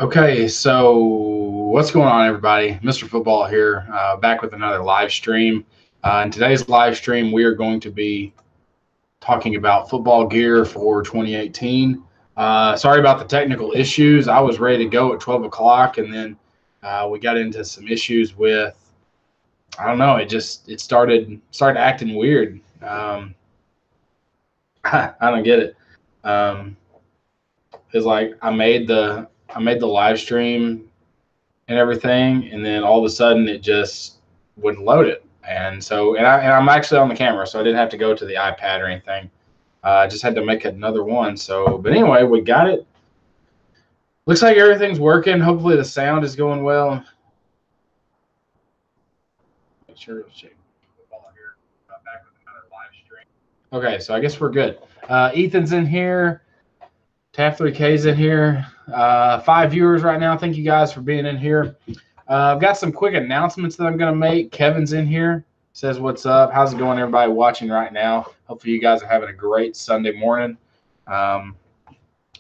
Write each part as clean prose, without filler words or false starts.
Okay, so what's going on, everybody? Mr. Football here, back with another live stream. In today's live stream, we are going to be talking about football gear for 2018. Sorry about the technical issues. I was ready to go at 12 o'clock, and then we got into some issues with, I don't know, it started acting weird. I don't get it. Um, it's like I made the live stream and everything, and then all of a sudden it just wouldn't load it. And I'm actually on the camera, so I didn't have to go to the iPad or anything. I just had to make another one. So, but anyway, we got it. Looks like everything's working. Hopefully, the sound is going well. Make sure it's checking football here. Back with another live stream. Okay, so I guess we're good. Ethan's in here. Tap 3K's in here. 5 viewers right now. Thank you guys for being in here. I've got some quick announcements that I'm going to make. Kevin's in here. Says, what's up? How's it going, everybody watching right now? Hopefully you guys are having a great Sunday morning.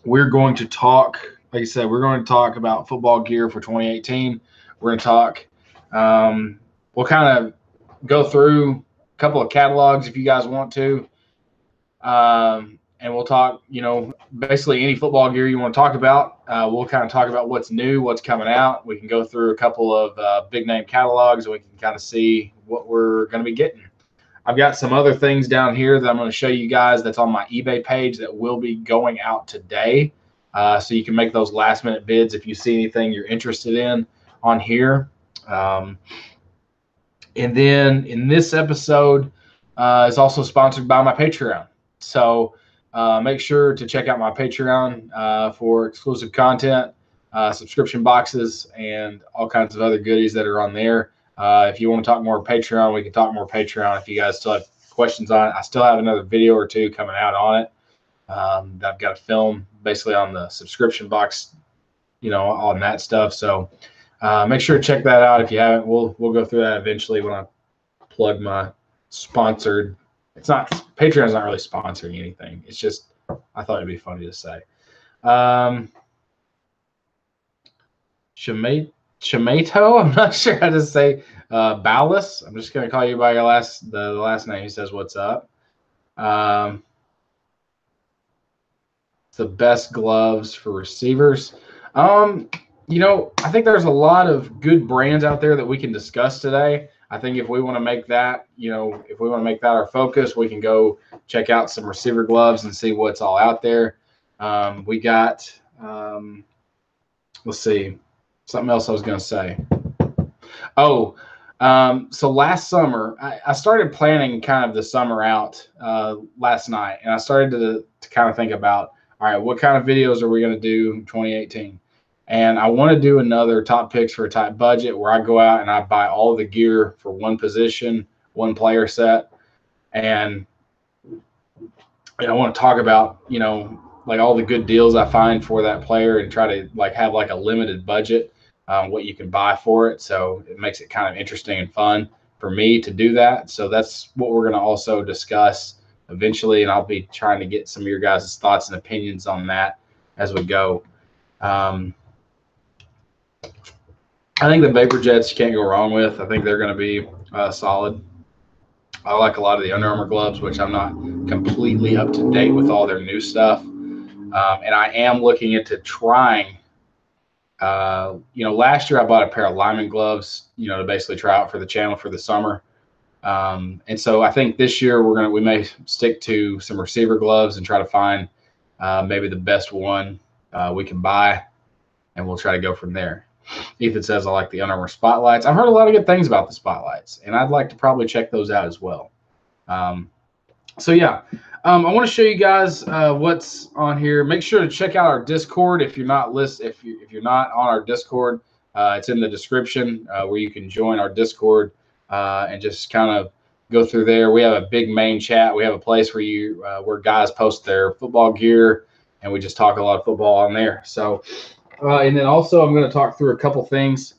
We're going to talk, like I said, we're going to talk about football gear for 2018. We're going to talk. We'll kind of go through a couple of catalogs if you guys want to. And we'll talk, basically any football gear you want to talk about. We'll kind of talk about what's new, what's coming out. We can go through a couple of big name catalogs, and we can kind of see what we're going to be getting. I've got some other things down here that I'm going to show you guys that's on my eBay page that will be going out today. So you can make those last minute bids if you see anything you're interested in on here. And then in this episode is also sponsored by my Patreon. So make sure to check out my Patreon for exclusive content, subscription boxes, and all kinds of other goodies that are on there. If you want to talk more Patreon, we can talk more Patreon. If you guys still have questions on it, I still have another video or two coming out on it. That I've got to film basically on the subscription box, on that stuff. So make sure to check that out if you haven't. We'll go through that eventually when I plug my sponsored. It's not Patreon's not really sponsoring anything. It's just I thought it'd be funny to say. Chamato, I'm not sure how to say. Ballas. I'm just gonna call you by your the last name. He says, "What's up?" The best gloves for receivers. I think there's a lot of good brands out there that we can discuss today. I think if we want to make that, if we want to make that our focus, we can go check out some receiver gloves and see what's all out there. We got, let's see, something else I was going to say. Oh, so last summer, I started planning kind of the summer out last night, and I started to kind of think about, all right, what kind of videos are we going to do in 2018? And I want to do another top picks for a tight budget where I go out and I buy all the gear for one position, one player set. And I want to talk about, like all the good deals I find for that player and try to have like a limited budget, what you can buy for it. So it makes it kind of interesting and fun for me to do that. So that's what we're going to also discuss eventually. And I'll be trying to get some of your guys' thoughts and opinions on that as we go. I think the Vapor Jets you can't go wrong with. I think they're going to be solid. I like a lot of the Under Armour gloves, which I'm not completely up to date with all their new stuff. And I am looking into trying. Last year I bought a pair of Lyman gloves, to basically try out for the channel for the summer. And so I think this year we may stick to some receiver gloves and try to find maybe the best one we can buy, and we'll try to go from there. Ethan says, I like the Under Armour Spotlights. I've heard a lot of good things about the Spotlights, and I'd like to probably check those out as well. I want to show you guys what's on here. Make sure to check out our Discord if you're not if you're not on our Discord. It's in the description where you can join our Discord and just kind of go through there. We have a big main chat. We have a place where guys post their football gear, and we just talk a lot of football on there. So. And then also I'm going to talk through a couple things.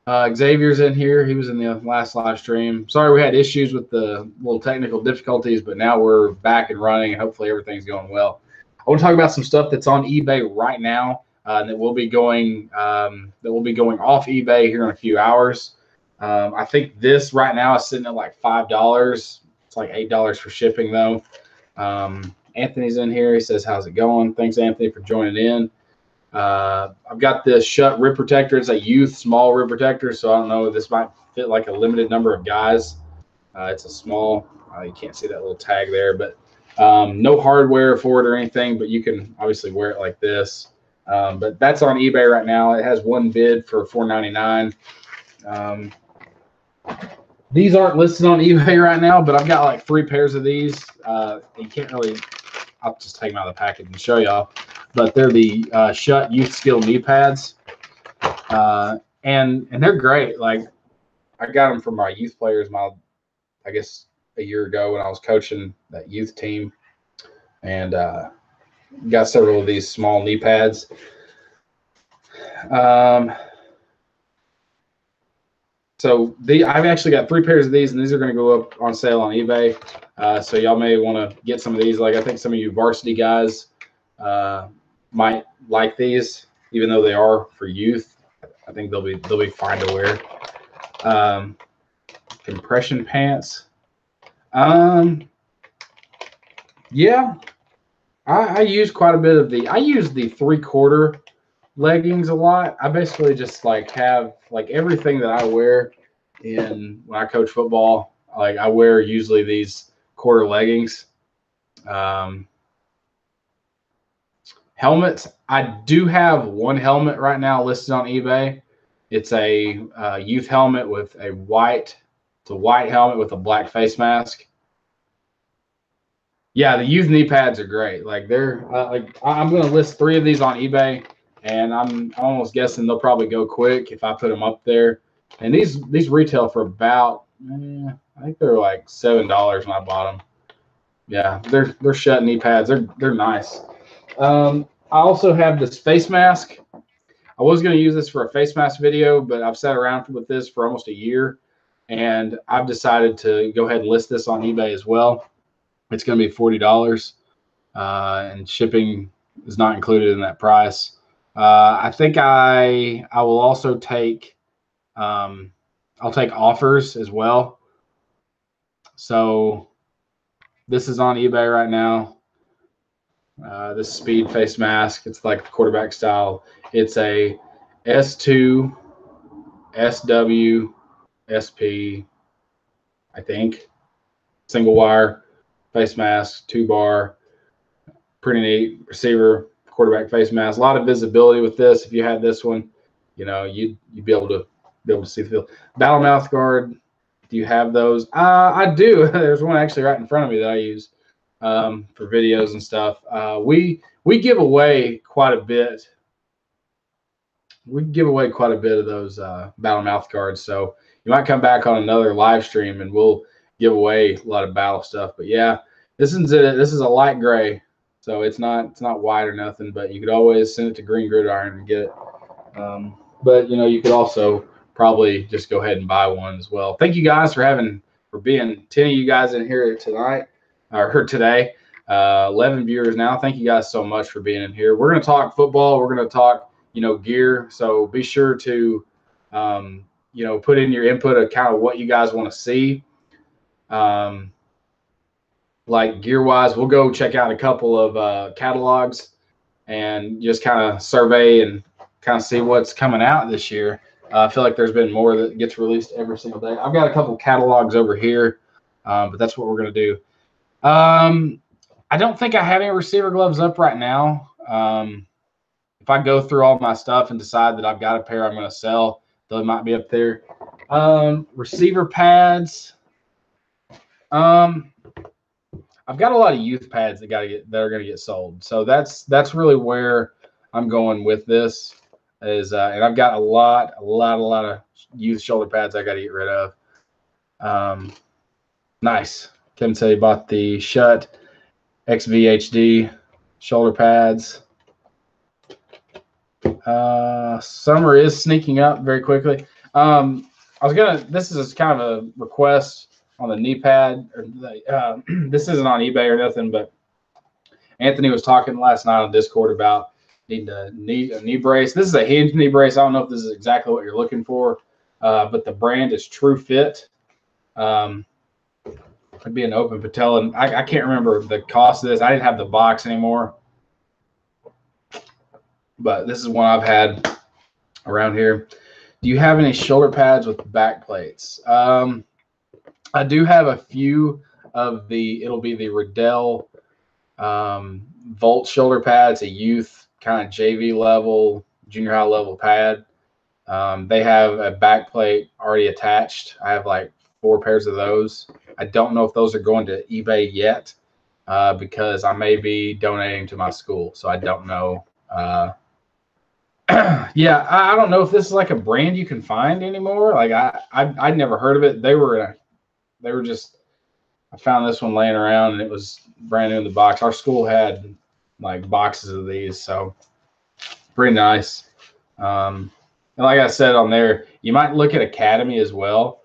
Xavier's in here. He was in the last live stream. Sorry we had issues with the little technical difficulties, but now we're back and running, and hopefully everything's going well. I want to talk about some stuff that's on eBay right now. that will be going off eBay here in a few hours. I think this right now is sitting at like $5. It's like $8 for shipping though. Anthony's in here. He says, "How's it going?" Thanks, Anthony, for joining in. I've got this Schutt rib protector. It's a youth small rib protector, so I don't know. This might fit like a limited number of guys. It's a small. You can't see that little tag there, but no hardware for it or anything. But you can obviously wear it like this. But that's on eBay right now. It has one bid for $4.99. These aren't listed on eBay right now, but I've got like 3 pairs of these. You can't really. I'll just take them out of the package and show y'all. But they're the Schutt Youth Skill knee pads, and they're great. Like I got them from my youth players, I guess a year ago when I was coaching that youth team, and got several of these small knee pads. So I've actually got 3 pairs of these, and these are going to go up on sale on eBay. So y'all may want to get some of these. Like I think some of you varsity guys might like these, even though they are for youth. I think they'll be fine to wear. Compression pants. Yeah, I use quite a bit of I use the 3/4 leggings a lot. I basically just like have like everything that I wear when I coach football. Like I wear usually these quarter leggings. Helmets. I do have one helmet right now listed on eBay. It's a youth helmet with a white. It's a white helmet with a black face mask. Yeah, the youth knee pads are great. Like they're like I'm going to list 3 of these on eBay, and I'm almost guessing they'll probably go quick if I put them up there. And these retail for about I think they're like $7 when I bought them. Yeah, they're Schutt knee pads. They're nice. I also have this face mask. I was going to use this for a face mask video, but I've sat around with this for almost a year, and I've decided to go ahead and list this on eBay as well. It's going to be $40, and shipping is not included in that price. I think I will also take I'll take offers as well. So this is on eBay right now. This speed face mask. It's like the quarterback style. It's a S2 SW SP, I think. Single wire face mask, 2-bar. Pretty neat. Receiver, quarterback face mask. A lot of visibility with this. If you had this one, you know, you'd be able to see the field. Battle mouth guard. Do you have those? I do. There's one actually right in front of me that I use for videos and stuff. We give away quite a bit. We give away quite a bit of those battle mouth guards. So you might come back on another live stream and we'll give away a lot of battle stuff. But yeah, this is a light gray, so it's not white or nothing. But you could always send it to Green Gridiron and get it. But you know, you could also probably just go ahead and buy one as well. Thank you guys for being 10 of you guys in here tonight or today. 11 viewers now. Thank you guys so much for being in here. We're going to talk football. We're going to talk, you know, gear. So be sure to, you know, put in your input of kind of what you guys want to see. Like gear wise, we'll go check out a couple of catalogs and just kind of survey and kind of see what's coming out this year. I feel like there's been more that gets released every single day. I've got a couple catalogs over here, but that's what we're going to do. I don't think I have any receiver gloves up right now. If I go through all my stuff and decide that I've got a pair I'm going to sell, they might be up there. Receiver pads. I've got a lot of youth pads that are going to get sold. So that's really where I'm going with this. And I've got a lot of youth shoulder pads I got to get rid of. Nice. Kevin said he bought the Schutt XVHD shoulder pads. Summer is sneaking up very quickly. This is kind of a request on the knee pad. This isn't on eBay or nothing, but Anthony was talking last night on Discord about Need a knee brace. This is a hinge knee brace. I don't know if this is exactly what you're looking for, but the brand is True Fit. It'd be an open patella, and I can't remember the cost of this. I didn't have the box anymore, but this is one I've had around here. Do you have any shoulder pads with back plates? I do have a few of it'll be the Riddell Volt shoulder pads, a youth kind of JV level, junior high level pad. They have a back plate already attached. I have like 4 pairs of those. I don't know if those are going to eBay yet because I may be donating to my school, so I don't know. Yeah, I don't know if this is like a brand you can find anymore. Like I'd never heard of it. They were just, I found this one laying around and it was brand new in the box. Our school had like boxes of these, so pretty nice. And like I said on there, you might look at Academy as well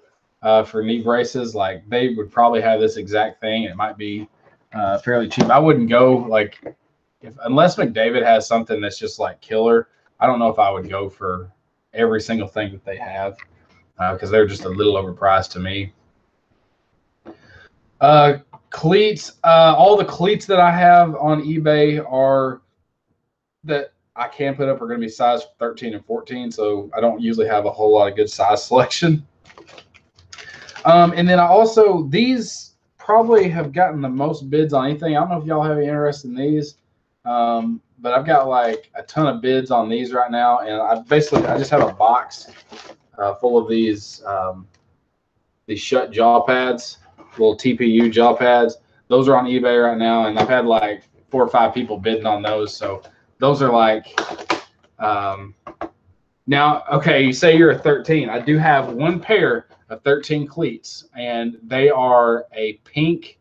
for knee braces. Like they would probably have this exact thing. It might be fairly cheap. I wouldn't go like unless McDavid has something that's just like killer. I don't know if I would go for every single thing that they have because they're just a little overpriced to me. Cleats. All the cleats that I have on eBay are that I can put up are going to be size 13 and 14, so I don't usually have a whole lot of good size selection. And then I also, these probably have gotten the most bids on anything. I don't know if y'all have any interest in these, but I've got like a ton of bids on these right now, and I just have a box full of these shut jaw pads, little TPU jaw pads. Those are on eBay right now, and I've had like 4 or 5 people bidding on those. So those are like, now, okay, you say you're a 13. I do have 1 pair of 13 cleats, and they are pink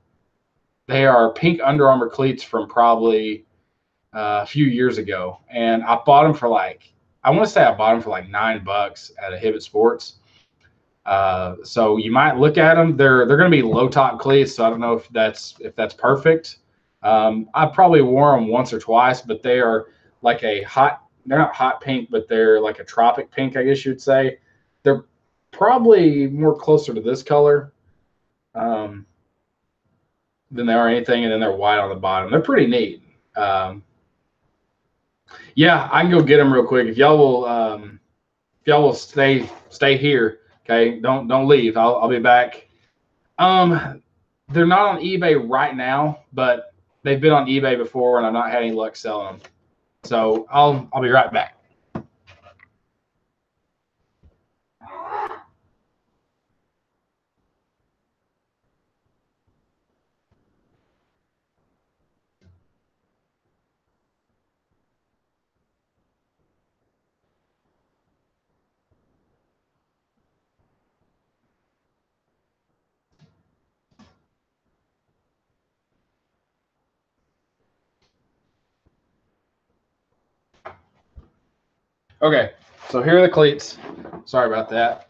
Under Armour cleats from probably a few years ago. And I bought them for like, I want to say I bought them for like $9 at a Hibbett Sports. So you might look at them. They're going to be low top cleats, so I don't know if that's perfect. I probably wore them once or twice, but they are like they're not hot pink, but they're like a tropic pink, I guess you'd say. They're probably more closer to this color than they are anything, and then they're white on the bottom. They're pretty neat. Yeah, I can go get them real quick if y'all will stay here. Okay, don't leave. I'll be back. They're not on eBay right now, but they've been on eBay before, and I've not had any luck selling them. So I'll be right back. Okay, so here are the cleats. Sorry about that.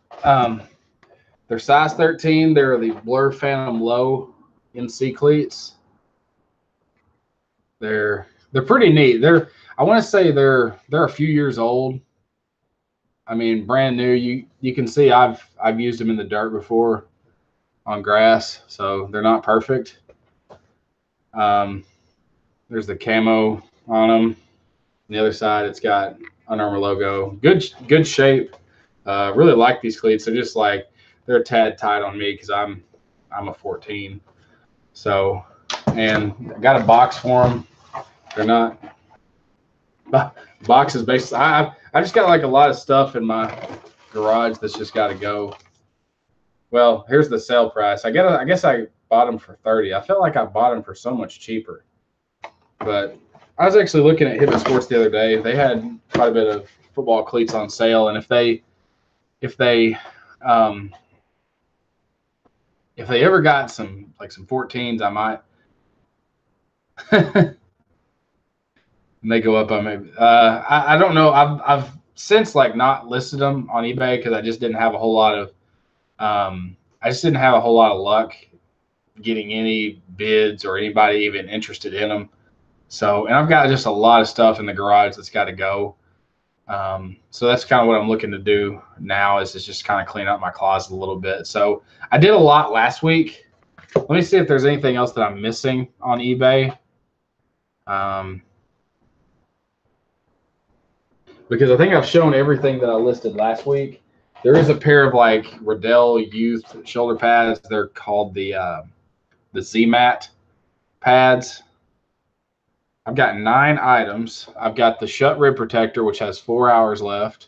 They're size 13. They're the Blur Phantom Low NC cleats. They're pretty neat. I want to say they're a few years old. I mean, brand new. You can see I've used them in the dirt before on grass, so they're not perfect. There's the camo on them. On the other side, it's got Under Armour logo. Good shape. Really like these cleats. They're just like, they're a tad tight on me because I'm a 14. So, and I got a box for them. They're not boxes basically. I just got like a lot of stuff in my garage that's just got to go. Well, here's the sale price. I guess I bought them for 30. I felt like I bought them for so much cheaper. But I was actually looking at Hibbett Sports the other day. They had quite a bit of football cleats on sale, and if they ever got some 14s, I might. And they go up on maybe. I don't know. I've since like not listed them on eBay because I just didn't have a whole lot of luck getting any bids or anybody even interested in them. So, and I've got just a lot of stuff in the garage that's got to go. So that's kind of what I'm looking to do now is just kind of clean up my closet a little bit. So I did a lot last week. Let me see if there's anything else that I'm missing on eBay. Because I think I've shown everything that I listed last week. There is a pair of like Riddell Youth shoulder pads. They're called the Z-Mat pads. I've got 9 items. I've got the Shut Rib Protector, which has 4 hours left.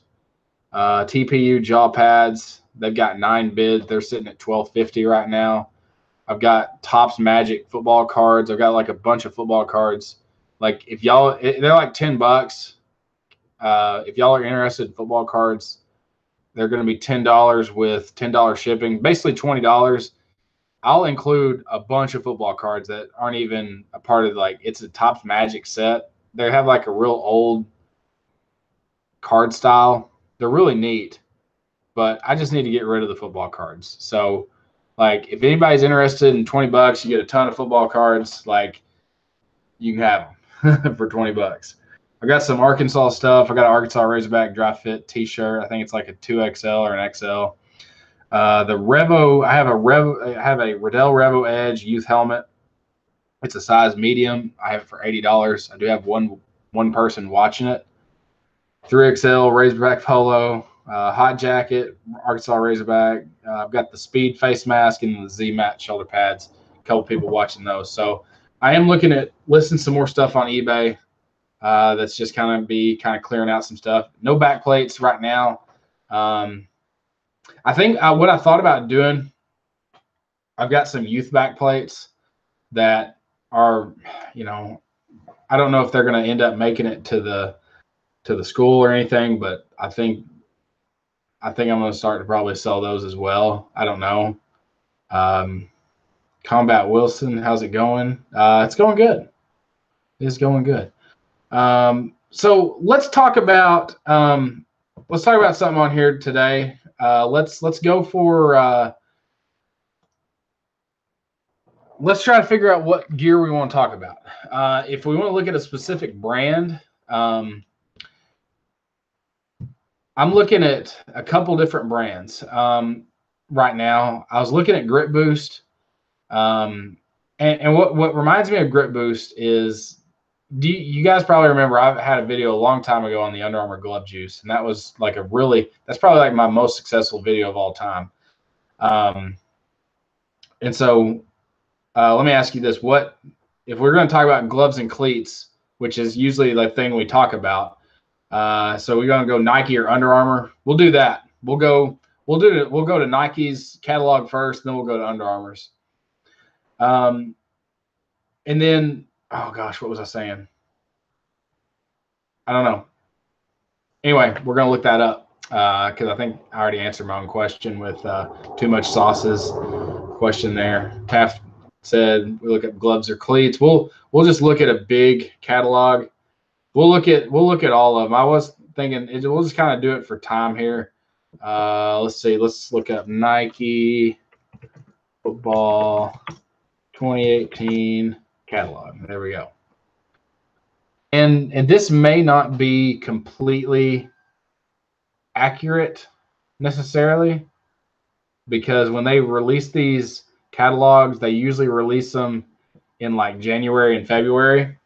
TPU jaw pads. They've got 9 bids. They're sitting at $12.50 right now. I've got Topps Magic football cards. I've got like a bunch of football cards. Like if y'all, they're like $10. If y'all are interested in football cards, they're going to be $10 with $10 shipping, basically $20. I'll include a bunch of football cards that aren't even a part of like it's a Topps Magic set. They have like a real old card style. They're really neat, but I just need to get rid of the football cards. So like if anybody's interested in $20, you get a ton of football cards. Like you can have them for $20. I got some Arkansas stuff. I got an Arkansas Razorback dry fit T-shirt. I think it's like a 2XL or an XL. The Revo, I have a Riddell Revo Edge youth helmet. It's a size medium. I have it for $80. I do have one person watching it. 3XL Razorback polo, hot jacket, Arkansas Razorback. I've got the Speed face mask and the Z-Mat shoulder pads. A couple people watching those. So I am looking at listing some more stuff on eBay. That's just kind of clearing out some stuff. No back plates right now. I think what I thought about doing, I've got some youth back plates that are, I don't know if they're going to end up making it to the school or anything, but I think I'm going to start to probably sell those as well. I don't know. Combat Wilson, how's it going? It's going good. It's going good. So let's talk about something on here today. Let's go for let's try to figure out what gear we want to talk about. If we want to look at a specific brand, I'm looking at a couple different brands right now. I was looking at Grip Boost, and what reminds me of Grip Boost is, you guys probably remember I had a video a long time ago on the Under Armour glove juice, and that was like that's probably like my most successful video of all time. And so let me ask you this: if we're going to talk about gloves and cleats, which is usually the thing we talk about? So we're going to go Nike or Under Armour. We'll do that. We'll go to Nike's catalog first, then we'll go to Under Armour's. And then, oh gosh, what was I saying? I don't know. Anyway, we're going to look that up because I think I already answered my own question with Too Much Sauce's question there. Taft said we look at gloves or cleats. We'll just look at a big catalog. We'll look at all of them. I was thinking we'll just kind of do it for time here. Let's see. Let's look up Nike football 2018 catalog. There we go. And this may not be completely accurate necessarily, because when they release these catalogs, they usually release them in like January and February.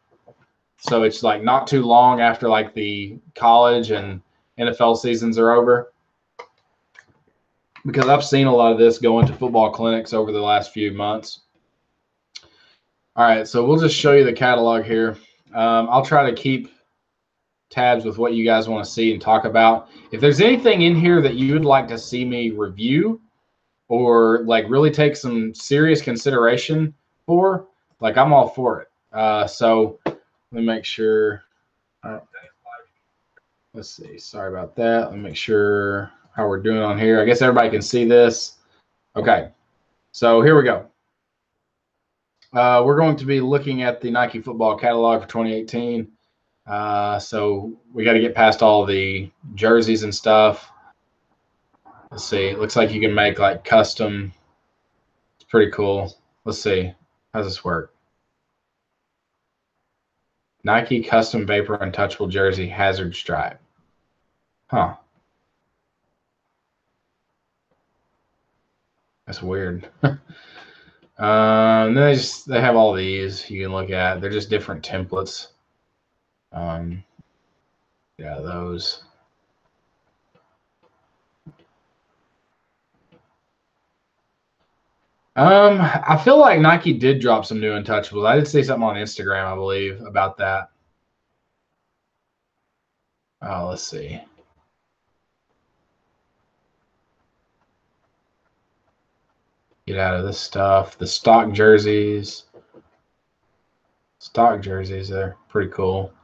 So it's like not too long after like the college and NFL seasons are over. Because I've seen a lot of this go into football clinics over the last few months. All right, so we'll just show you the catalog here. I'll try to keep tabs with what you guys want to see and talk about. If there's anything in here that you would like to see me review or like really take some serious consideration for, like I'm all for it. So let me make sure. Let's see. Sorry about that. Let me make sure how we're doing on here. I guess everybody can see this. Okay. So here we go. We're going to be looking at the Nike football catalog for 2018. So we got to get past all the jerseys and stuff. Let's see. It looks like you can make like custom. It's pretty cool. Let's see. How does this work? Nike Custom Vapor Untouchable Jersey Hazard Stripe. Huh. That's weird. Then they have all these you can look at. They're just different templates. Yeah, those. I feel like Nike did drop some new Untouchables. I did see something on Instagram, I believe, about that. Oh, let's see. Get out of this stuff. The stock jerseys. Stock jerseys, they're pretty cool.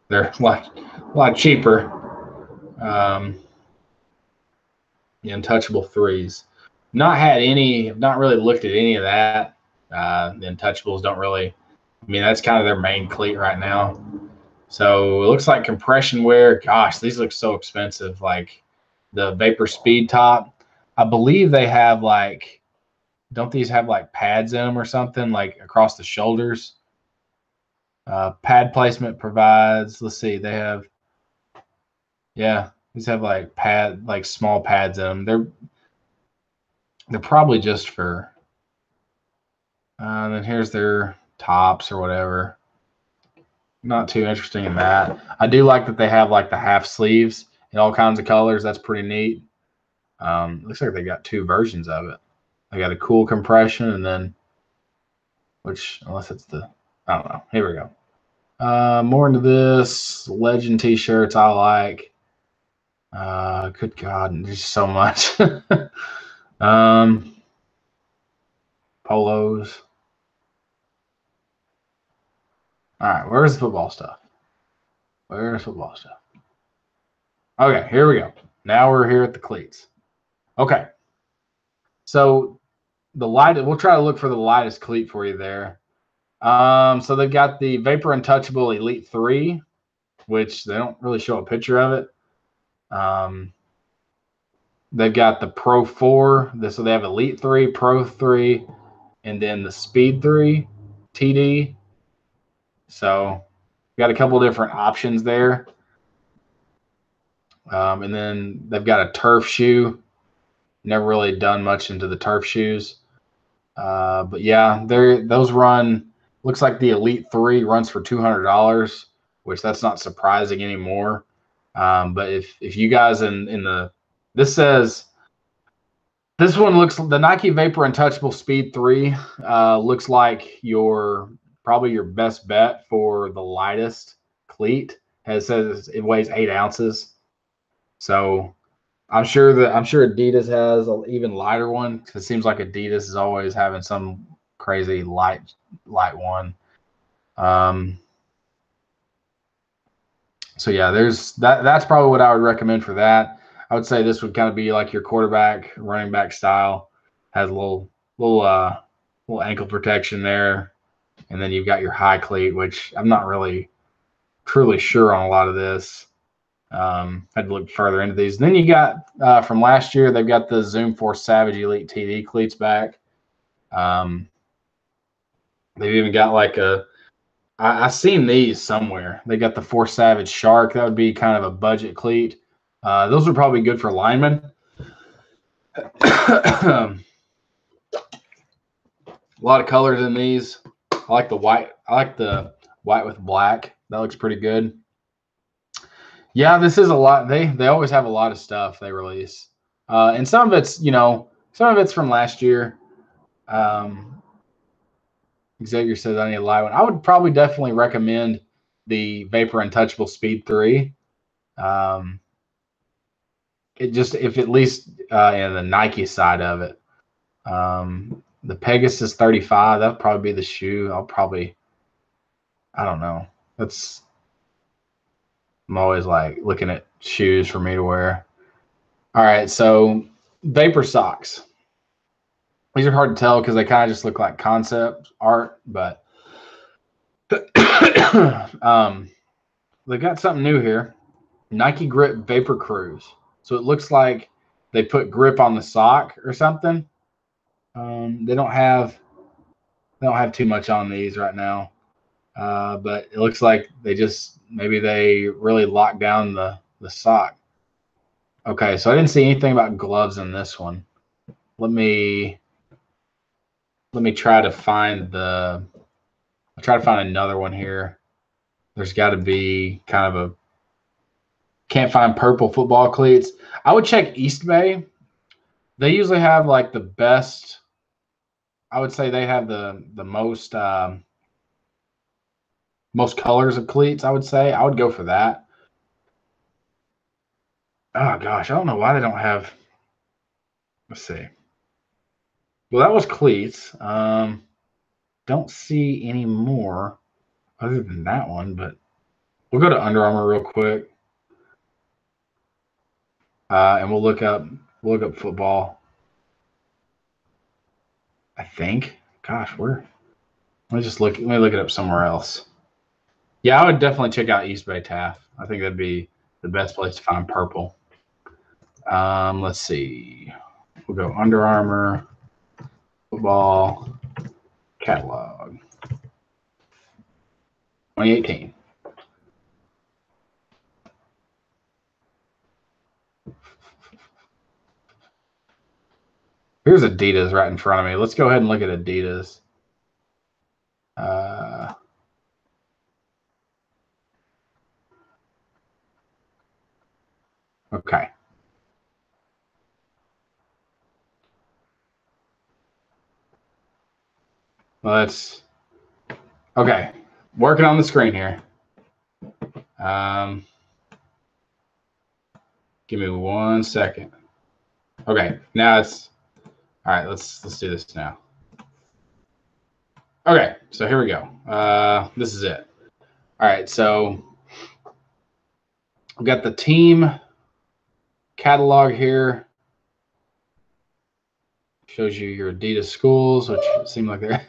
They're a lot cheaper. The Untouchable 3s. Not really looked at any of that. The Untouchables don't really, I mean, that's kind of their main cleat right now. So it looks like compression wear. Gosh, these look so expensive. Like the Vapor Speed Top, I believe they have like, don't these have like pads in them or something, like across the shoulders? Pad placement provides, let's see, they have, yeah, these have like small pads in them. They're probably just for, and then here's their tops or whatever. Not too interesting in that. I do like that they have like the half sleeves in all kinds of colors. That's pretty neat. Looks like they got 2 versions of it. They got a cool compression and then, which unless it's the, I don't know. Here we go. More into this. Legend t-shirts I like. Good God, there's so much. Polos. All right, where's the football stuff? Where's football stuff? Okay, here we go. Now we're here at the cleats. Okay. So we'll try to look for the lightest cleat for you there. So they've got the Vapor Untouchable Elite 3, which they don't really show a picture of it. They've got the Pro 4. So they have Elite 3, Pro 3, and then the Speed 3 TD. So got a couple different options there. And then they've got a turf shoe. Never really done much into the turf shoes. But yeah, those run, looks like the Elite 3 runs for $200, which that's not surprising anymore. But if you guys this says, this one looks, the Nike Vapor Untouchable Speed 3 looks like probably your best bet for the lightest cleat. It says it weighs 8 ounces. So I'm sure Adidas has an even lighter one, because it seems like Adidas is always having some crazy light one. So yeah, that's probably what I would recommend for that. I would say this would kind of be like your quarterback, running back style. Has a little ankle protection there, and then you've got your high cleat, which I'm not really truly sure on a lot of this. Had to look further into these. And then you got from last year, they've got the Zoom Force Savage Elite TD cleats back. They've even got like I've seen these somewhere. They got the Force Savage Shark. That would be kind of a budget cleat. Those are probably good for linemen. A lot of colors in these. I like the white. I like the white with black. That looks pretty good. Yeah, this is a lot. They always have a lot of stuff they release, and some of it's from last year. Xavier says I need a light one. I would probably definitely recommend the Vapor Untouchable Speed 3. If at least in the Nike side of it. The Pegasus 35, that'll probably be the shoe. I don't know. I'm always like looking at shoes for me to wear. All right, so Vapor socks. These are hard to tell because they kind of just look like concept art, but they've got something new here. Nike Grip Vapor Cruise. So it looks like they put grip on the sock or something. They don't have too much on these right now. but it looks like maybe they really locked down the sock. Okay, so I didn't see anything about gloves in this one. Let me try to find I'll try to find another one here. There's got to be kind of can't find purple football cleats. I would check Eastbay. They usually have like the best. I would say they have the most most colors of cleats. I would say I would go for that. Oh gosh, I don't know why they don't have. Let's see. Well, that was cleats. Don't see any more other than that one, but we'll go to Under Armour real quick, and we'll look up football. I think. Gosh, where? Let me look it up somewhere else. Yeah, I would definitely check out Eastbay Taff. I think that'd be the best place to find purple. Let's see. We'll go Under Armour football catalog 2018. Here's Adidas right in front of me. Let's go ahead and look at Adidas. Okay. Let's. Okay, working on the screen here. Give me 1 second. Okay, now it's all right. Let's do this now. Okay, so here we go. This is it. All right, so we've got the team catalog here. Shows you your Adidas schools, which seem like they're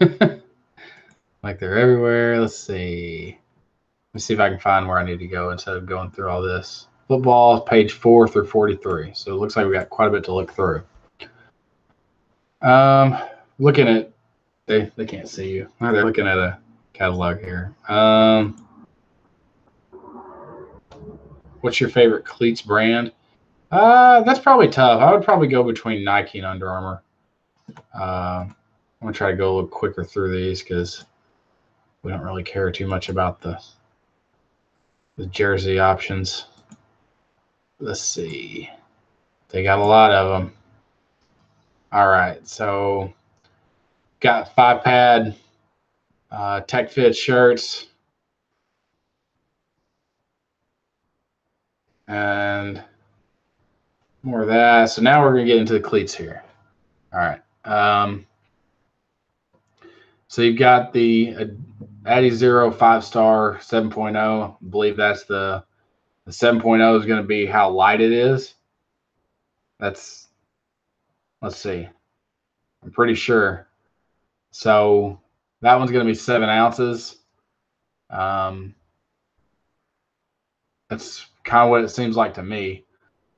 they're everywhere. Let's see. Let me see if I can find where I need to go instead of going through all this. Football is page 4 through 43. So it looks like we got quite a bit to look through. Looking at they can't see you. They're looking at a catalog here. What's your favorite cleats brand? That's probably tough. I would probably go between Nike and Under Armour. I'm gonna try to go a little quicker through these because we don't really care too much about the jersey options. Let's see. They got a lot of them. All right, so got 5-pad Tech Fit shirts and more of that. So now we're gonna get into the cleats here. All right. So you've got the Adizero 5-star 7.0. I believe that's the 7.0 is going to be how light it is. Let's see. I'm pretty sure. So that one's going to be 7 ounces. That's kind of what it seems like to me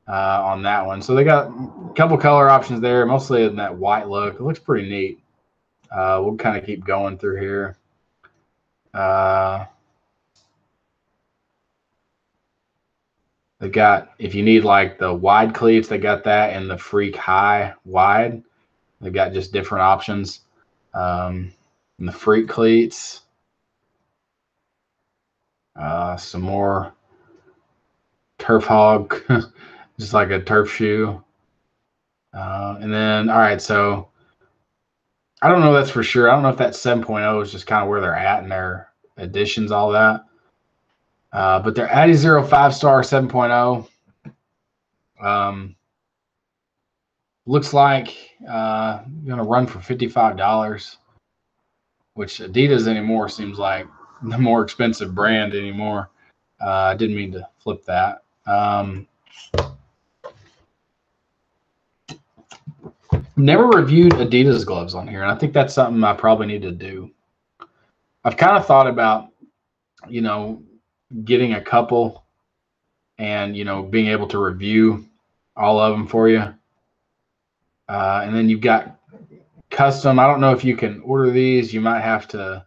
on that one. So they got a couple color options there, mostly in that white look. It looks pretty neat. We'll kind of keep going through here. They got, if you need like the wide cleats, they got that, and the Freak High wide. They got just different options. And the Freak cleats. Some more Turf Hog, just like a turf shoe. And then, all right, so I don't know that's for sure. I don't know if that 7.0 is just kind of where they're at in their editions, all that. But their Adizero 5-star 7.0 looks like going to run for $55, which Adidas anymore seems like the more expensive brand anymore. I didn't mean to flip that. Never reviewed Adidas gloves on here, and I think that's something I probably need to do. I've kind of thought about, getting a couple and, being able to review all of them for you. And then you've got custom. I don't know if you can order these. You might have to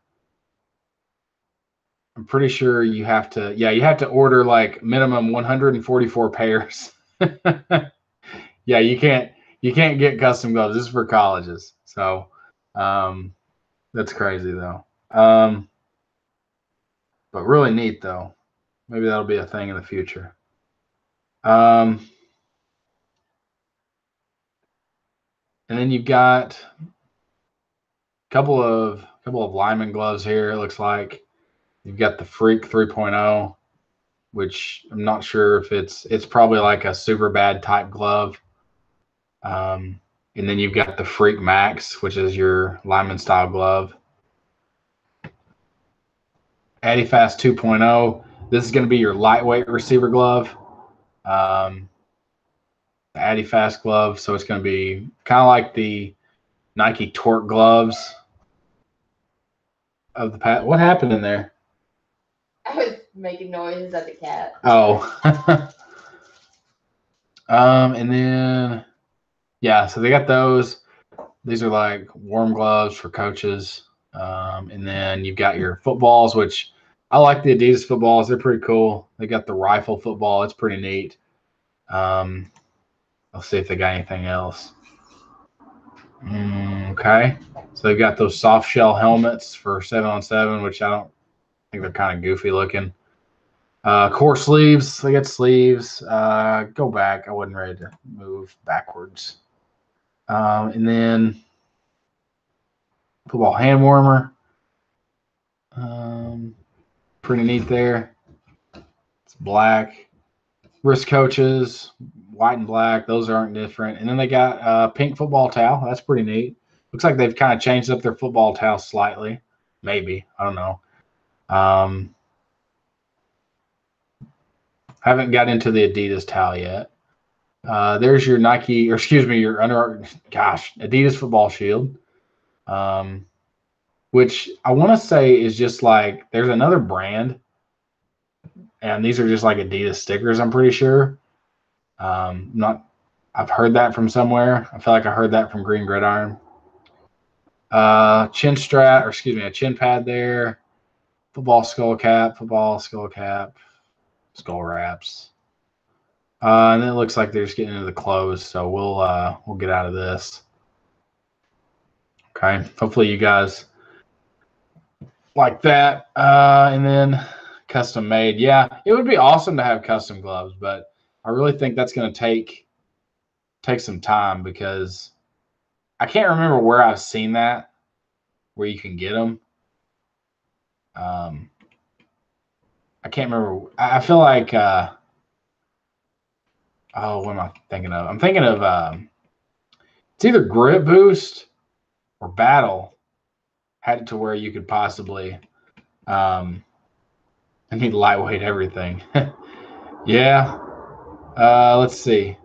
I'm pretty sure you have to order like minimum 144 pairs. Yeah, you can't get custom gloves. This is for colleges. So that's crazy though. But really neat though. Maybe that'll be a thing in the future. And then you've got a couple of lineman gloves here. It looks like you've got the Freak 3.0, which I'm not sure if it's probably like a super bad type glove. And then you've got the Freak Max, which is your lineman style glove. Adifast 2.0. This is going to be your lightweight receiver glove. The Adifast glove. So it's going to be kind of like the Nike Torque gloves of the past. What happened in there? I was making noises at the cat. Oh. And then, yeah, so they got those. These are like warm gloves for coaches. And then you've got your footballs, which I like the Adidas footballs. They're pretty cool. They got the rifle football. It's pretty neat. I'll see if they got anything else. Okay. So they've got those soft shell helmets for 7-on-7, which I don't think they're kind of goofy looking. Core sleeves. They got sleeves. Go back. I wasn't ready to move backwards. And then football hand warmer. Pretty neat there. It's black. Wrist coaches, white and black. Those aren't different. And then they got pink football towel. That's pretty neat. Looks like they've kind of changed up their football towel slightly. Maybe. I don't know. Haven't got into the Adidas towel yet. There's your Nike, or excuse me, your Adidas football shield, which I want to say is just like, there's another brand, and these are just like Adidas stickers, I'm pretty sure. I've heard that from somewhere. I feel like I heard that from Green Gridiron. Chin strap, or excuse me, a chin pad there. Football skull cap, skull wraps. And then it looks like they're just getting into the clothes, so we'll get out of this. Okay, hopefully you guys like that. And then custom made. Yeah, it would be awesome to have custom gloves, but I really think that's going to take some time, because I can't remember where I've seen that, where you can get them. I can't remember. I feel like what am I thinking of? I'm thinking of it's either Grip Boost or Battle had it to where you could possibly I need lightweight everything. Yeah. Let's see.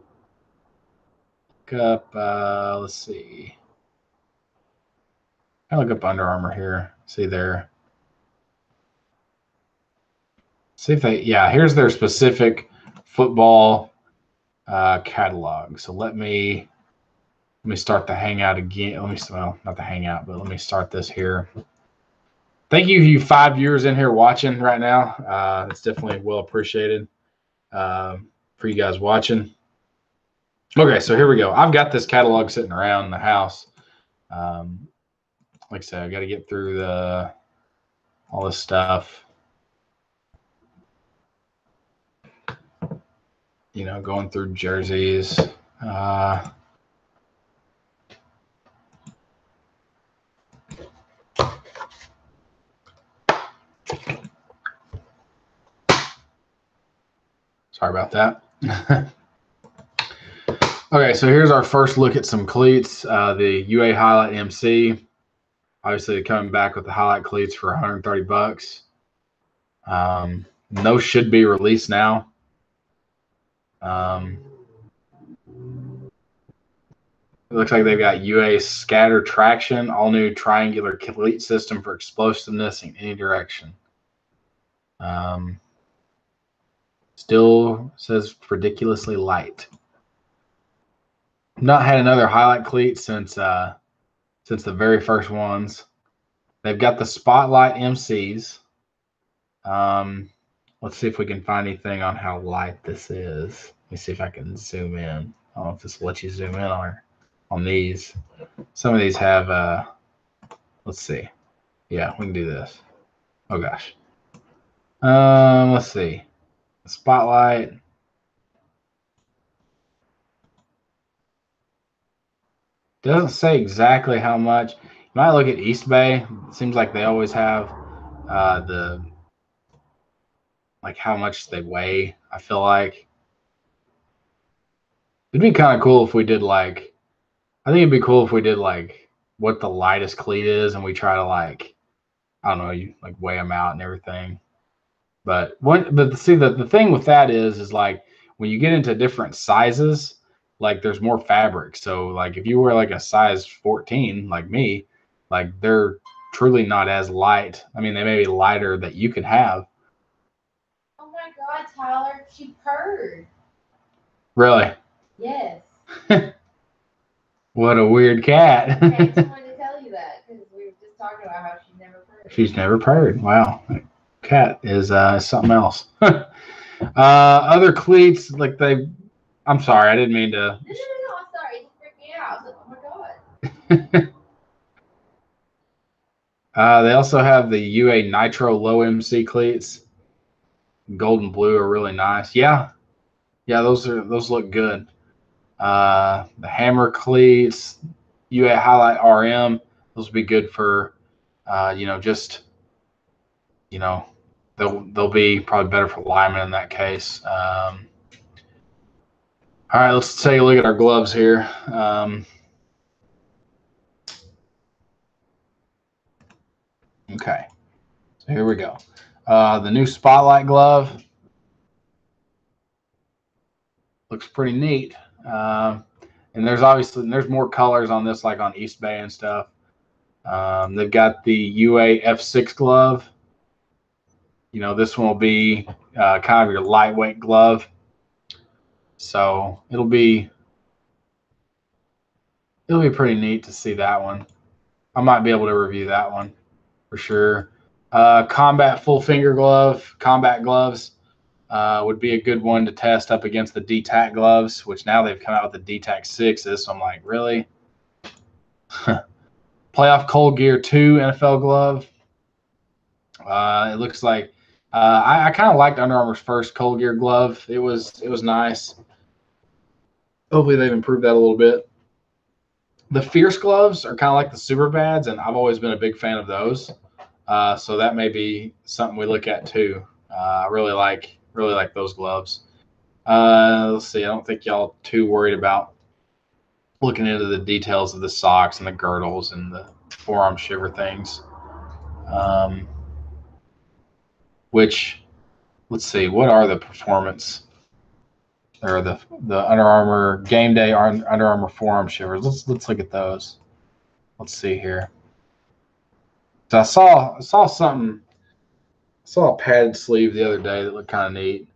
Let's see. I'll look up Under Armour here. See there. See if they, yeah, here's their specific football catalog. So let me start the Hangout again. Well, not the Hangout, but let me start this here. Thank you 5 viewers in here watching right now. It's definitely well appreciated for you guys watching. Okay, so here we go. I've got this catalog sitting around the house. Like I said, I got to get through all this stuff. You know, going through jerseys. Sorry about that. Okay, so here's our first look at some cleats. The UA Highlight MC. Obviously, coming back with the Highlight cleats for $130. Those should be released now. It looks like they've got UA Scatter Traction, all new triangular cleat system for explosiveness in any direction. Still says ridiculously light. Not had another Highlight cleat since the very first ones. They've got the Spotlight MCs. Let's see if we can find anything on how light this is. Let me see if I can zoom in. I don't know if this will let you zoom in on these. Some of these have, let's see. Yeah, we can do this. Oh gosh. Let's see. Spotlight. Doesn't say exactly how much. You might look at East Bay. It seems like they always have like how much they weigh. I feel like it'd be kind of cool if we did like. I think it'd be cool if we did like what the lightest cleat is, and we try to like, I don't know, you like weigh them out and everything. But see, the thing with that is like when you get into different sizes, like there's more fabric. So like if you wear like a size 14 like me, like they're truly not as light. I mean, they may be lighter that you can have. Oh my God, Tyler, she purred. Really? Yes. What a weird cat. Okay, I just wanted to tell you that because we were just talking about how she never purred. She's never purred. Wow. Cat is something else. Other cleats, like I'm sorry, I didn't mean to. No, I'm sorry. It just freaked me out. I was like, oh my God. They also have the UA Nitro Low MC cleats. Gold and blue are really nice. Yeah, those look good. The Hammer cleats, UA Highlight RM, those would be good for, just, they'll be probably better for linemen in that case. All right, let's take a look at our gloves here. Okay, so here we go. The new Spotlight glove looks pretty neat. And there's more colors on this, like on East Bay and stuff. They've got the UA F6 glove. This one will be kind of your lightweight glove. So it'll be pretty neat to see that one. I might be able to review that one for sure. Combat full finger glove, combat gloves would be a good one to test up against the DTAC gloves, which now they've come out with the DTAC 6s. So I'm like, really? Playoff Cold Gear 2 NFL glove. It looks like I kind of liked Under Armour's first Cold Gear glove. It was nice. Hopefully they've improved that a little bit. The Fierce gloves are kind of like the Super Bads, and I've always been a big fan of those. So that may be something we look at too. I really like those gloves. Let's see. I don't think y'all too worried about looking into the details of the socks and the girdles and the forearm shiver things. Which, let's see, what are the performance or the Under Armour game day Under Armour forearm shivers? Let's look at those. Let's see here. So I saw something. I saw a padded sleeve the other day that looked kind of neat.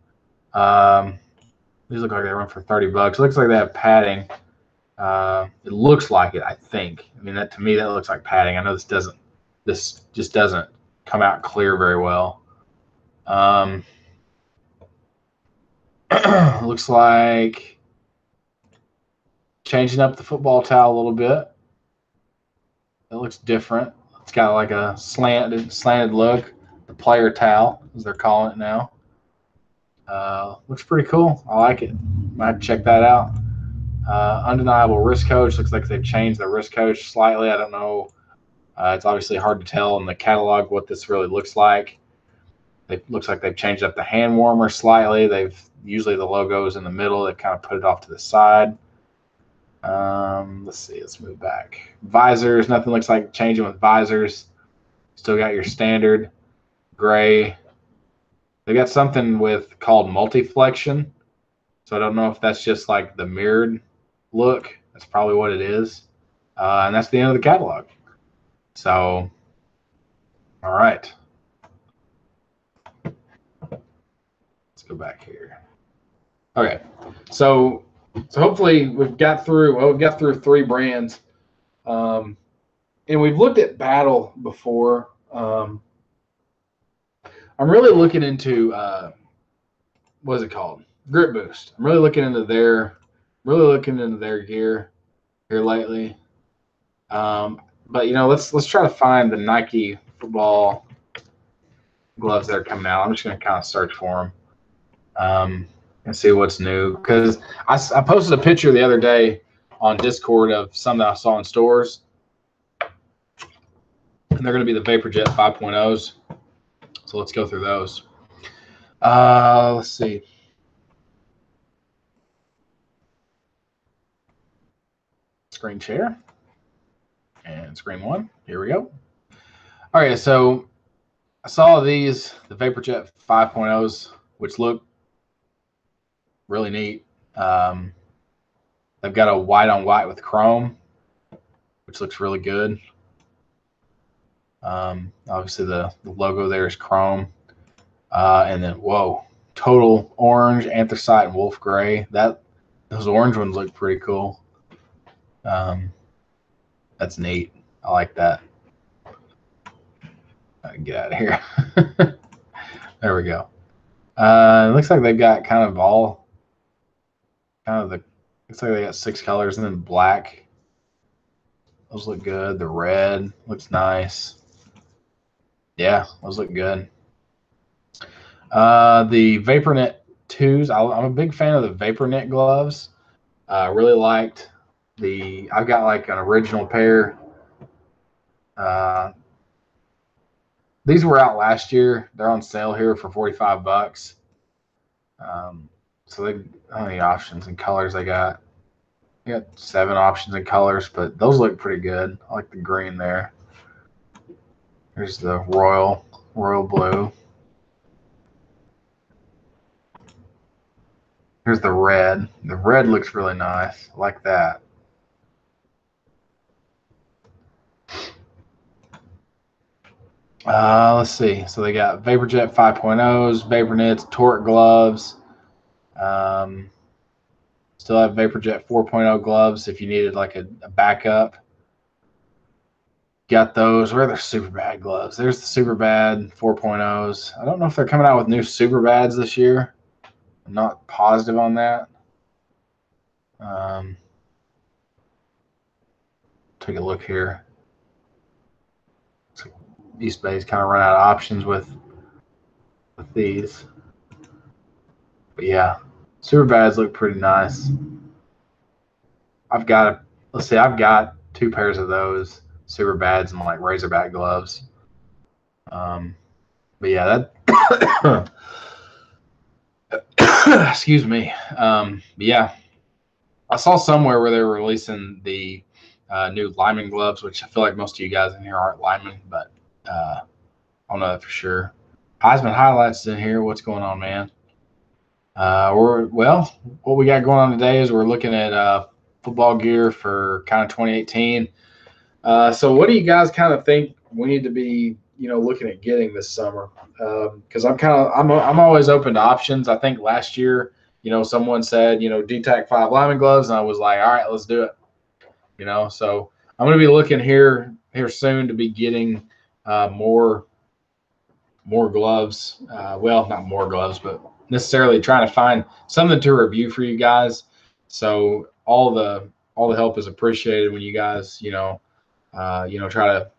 These look like they run for $30. It looks like they have padding. It looks like it, I think. I mean, to me that looks like padding. I know this just doesn't come out clear very well. Looks like changing up the football towel a little bit. It looks different. It's got like a slanted look. The player towel, as they're calling it now. Looks pretty cool. I like it. Might check that out. Undeniable wrist coach. Looks like they've changed the wrist coach slightly. I don't know. It's obviously hard to tell in the catalog what this really looks like. It looks like they've changed up the hand warmer slightly. Usually the logo's in the middle. They've kind of put it off to the side. Let's see. Let's move back. Visors. Nothing looks like changing with visors. Still got your standard gray. They got something called multiflexion. So I don't know if that's just like the mirrored look. That's probably what it is. And that's the end of the catalog. So, all right. Let's go back here. Okay. So hopefully we've got through 3 brands. And we've looked at Battle before. I'm really looking into what is it called? Grip Boost. I'm really looking into their gear here lately. But let's try to find the Nike football gloves that are coming out. I'm just gonna kind of search for them and see what's new, because I posted a picture the other day on Discord of some that I saw in stores, and they're gonna be the VaporJet 5.0s. So let's go through those. Let's see. Screen share and screen one. Here we go. All right, so I saw these, the VaporJet 5.0s, which look really neat. They've got a white on white with chrome, which looks really good. Obviously the logo there is chrome. And then, whoa, total orange, anthracite, and wolf gray. Those orange ones look pretty cool. That's neat. I like that. I can get out of here. There we go. It looks like they've got looks like they got 6 colors, and then black. Those look good. The red looks nice. Yeah, those look good. The VaporKnit 2s. I'm a big fan of the VaporKnit gloves. Really liked I've got like an original pair. These were out last year. They're on sale here for $45. So how many options and colors they got? They got 7 options and colors, but those look pretty good. I like the green there. Here's the royal blue. Here's the red. The red looks really nice. I like that. Let's see. So they got VaporJet 5.0s, VaporKnits, Torque gloves. Still have VaporJet 4.0 gloves if you needed like a backup. Got those. Where are their Superbad gloves? There's the Superbad 4.0s. I don't know if they're coming out with new Superbads this year. I'm not positive on that. Take a look here. East Bay's kind of run out of options with these. But yeah, Superbads look pretty nice. I've got 2 pairs of those Superbads and like Razorback gloves. But yeah, that excuse me. But yeah, I saw somewhere where they were releasing the new lineman gloves, which I feel like most of you guys in here aren't linemen, but I don't know that for sure. Heisman highlights in here. What's going on, man? What we got going on today is we're looking at football gear for kind of 2018. So what do you guys kind of think we need to be, looking at getting this summer? Because I'm always open to options. I think last year, someone said, DTAC 5 lineman gloves, and I was like, all right, let's do it. So I'm going to be looking here soon to be getting more gloves. Well, not more gloves, but necessarily trying to find something to review for you guys. So all the help is appreciated when you guys, try to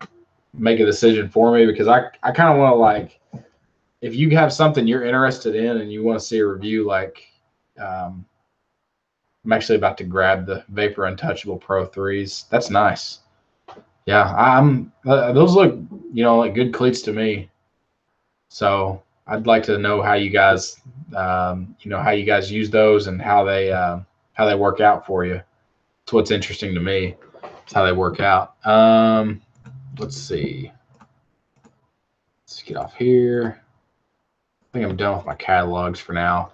make a decision for me, because I kind of want to, like, if you have something you're interested in and you want to see a review, like, I'm actually about to grab the Vapor Untouchable Pro 3s. That's nice. Yeah, those look, like good cleats to me. So I'd like to know how you guys, how you guys use those and how they work out for you. It's what's interesting to me. It's how they work out. Let's see. Let's get off here. I think I'm done with my catalogs for now.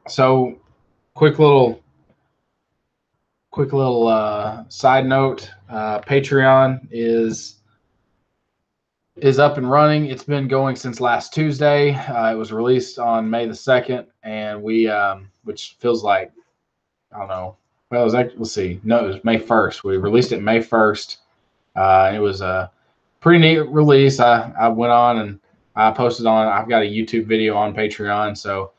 So quick little side note. Patreon is up and running. It's been going since last Tuesday. It was released on May the 2nd, and we, which feels like, I don't know. Well, it was actually, let's see. No, it was May 1st. We released it May 1st. It was a pretty neat release. I went on and I posted on. I've got a YouTube video on Patreon, so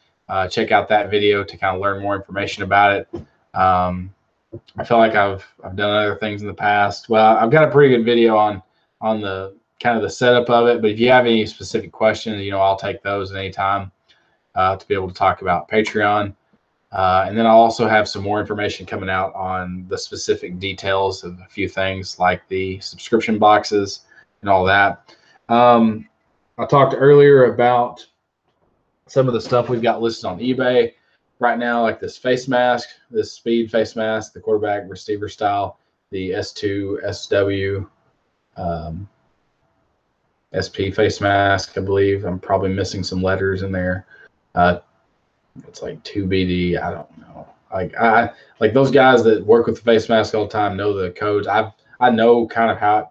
check out that video to kind of learn more information about it. I feel like I've done other things in the past. Well, I've got a pretty good video on the kind of the setup of it. But if you have any specific questions, I'll take those at any time to be able to talk about Patreon. And then I'll also have some more information coming out on the specific details of a few things like the subscription boxes and all that. I talked earlier about some of the stuff we've got listed on eBay right now, like this face mask, this speed face mask, the quarterback receiver style, the S2 SW SP face mask, I believe. I'm probably missing some letters in there. It's like 2BD. I don't know. Like those guys that work with the face mask all the time know the codes. I know kind of how it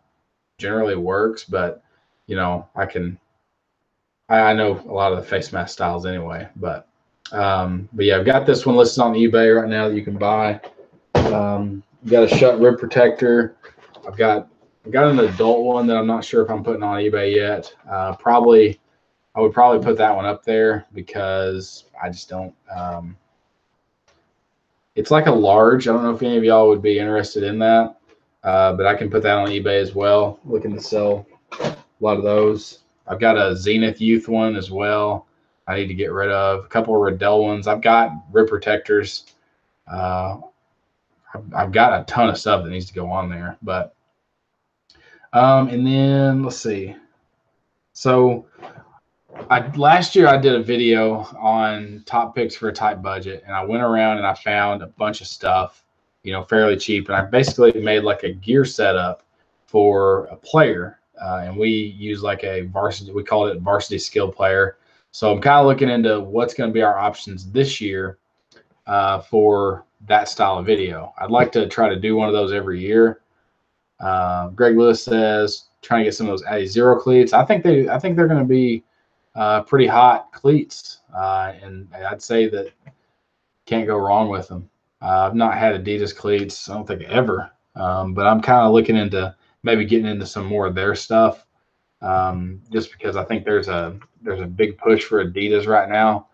generally works, but I know a lot of the face mask styles anyway. But yeah, I've got this one listed on eBay right now that you can buy. Got a shut rib protector. I've got an adult one that I'm not sure if I'm putting on eBay yet. I would probably put that one up there because I just don't. It's like a large. I don't know if any of y'all would be interested in that, but I can put that on eBay as well. Looking to sell a lot of those. I've got a Zenith Youth one as well. I need to get rid of a couple of Riddell ones. I've got rib protectors. I've got a ton of stuff that needs to go on there, but and then let's see. So last year I did a video on top picks for a tight budget, and I went around and I found a bunch of stuff, fairly cheap, and I basically made like a gear setup for a player, and we use like a varsity. We called it varsity skill player. So I'm kind of looking into what's going to be our options this year for that style of video. I'd like to try to do one of those every year. Greg Lewis says trying to get some of those Adizero cleats. I think they're going to be pretty hot cleats, and I'd say that can't go wrong with them. I've not had Adidas cleats, I don't think ever, but I'm kind of looking into maybe getting into some more of their stuff, just because I think there's a big push for Adidas right now